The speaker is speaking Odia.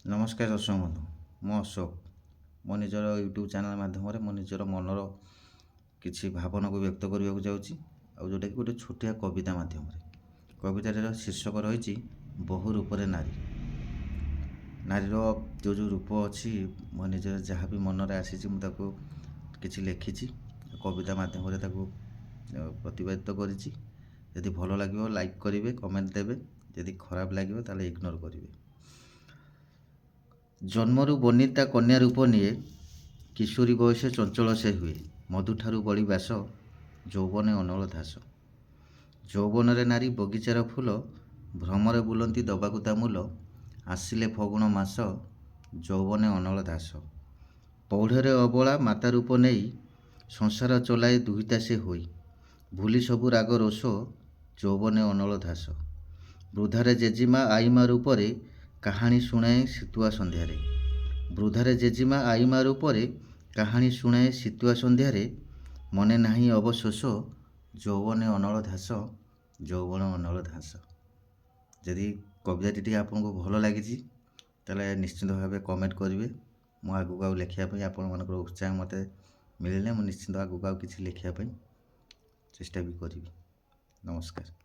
ନମସ୍କାର ଦର୍ଶକ ବନ୍ଧୁ, ମୁଁ ଅଶୋକ। ମୋ ନିଜର ୟୁଟ୍ୟୁବ୍ ଚ୍ୟାନେଲ୍ ମାଧ୍ୟମରେ ମୋ ନିଜର ମନର କିଛି ଭାବନାକୁ ବ୍ୟକ୍ତ କରିବାକୁ ଯାଉଛି, ଆଉ ଯେଉଁଟାକି ଗୋଟେ ଛୋଟିଆ କବିତା ମାଧ୍ୟମରେ। କବିତାଟିର ଶୀର୍ଷକ ରହିଛି ବହୁ ରୂପରେ ନାରୀ। ନାରୀର ଯେଉଁ ରୂପ ଅଛି, ମୋ ନିଜର ଯାହା ବି ମନରେ ଆସିଛି ମୁଁ ତାକୁ କିଛି ଲେଖିଛି, କବିତା ମାଧ୍ୟମରେ ତାକୁ ପ୍ରତିପାଦିତ କରିଛି। ଯଦି ଭଲ ଲାଗିବ ଲାଇକ୍ କରିବେ, କମେଣ୍ଟ ଦେବେ। ଯଦି ଖରାପ ଲାଗିବ ତାହେଲେ ଇଗ୍ନୋର କରିବେ। ଜନ୍ମରୁ ବନିତା କନ୍ୟା ରୂପ ନିଏ, କିଶୋରୀ ବୟସେ ଚଞ୍ଚଳ ସେ ହୁଏ। ମଧୁଠାରୁ ବଳି ବାସ, ଯୌବନେ ଅନଳ ଧାସ। ଯୌବନରେ ନାରୀ ବଗିଚାର ଫୁଲ, ଭ୍ରମରେ ବୁଲନ୍ତି ଦବାକୁ ତା ମୂଲ। ଆସିଲେ ଫଗୁଣ ମାସ, ଯୌବନେ ଅନଳ ଧାସ। ପୌଢ଼ରେ ଅବଳା ମାତା ରୂପ ନେଇ, ସଂସାର ଚଲାଏ ଦୁହିତା ସେ ହୋଇ। ଭୁଲି ସବୁ ରାଗ ରୋଷ, ଯୌବନେ ଅନଳ ଧାସ। ବୃଦ୍ଧାରେ ଜେଜିମା ଆଈମା ରୂପରେ, କାହାଣୀ ଶୁଣାଏ ଶୀତୁଆ ସନ୍ଧ୍ୟାରେ। ବୃଦ୍ଧାରେ ଜେଜିମା ଆଈମା ରୂପରେ, କାହାଣୀ ଶୁଣାଏ ଶୀତୁଆ ସନ୍ଧ୍ୟାରେ। ମନେ ନାହିଁ ଅବଶୋଷ, ଯୌବନେ ଅନଳ ଧାସ, ଯୌବନ ଅନଳ ଧାସ। ଯଦି କବିତାଟି ଟିକେ ଆପଣଙ୍କୁ ଭଲ ଲାଗିଛି ତାହେଲେ ନିଶ୍ଚିନ୍ତ ଭାବେ କମେଣ୍ଟ କରିବେ। ମୁଁ ଆଗକୁ ଆଉ ଲେଖିବା ପାଇଁ ଆପଣମାନଙ୍କର ଉତ୍ସାହ ମୋତେ ମିଳିଲେ ମୁଁ ନିଶ୍ଚିନ୍ତ ଆଗକୁ ଆଉ କିଛି ଲେଖିବା ପାଇଁ ଚେଷ୍ଟା ବି କରିବି। ନମସ୍କାର।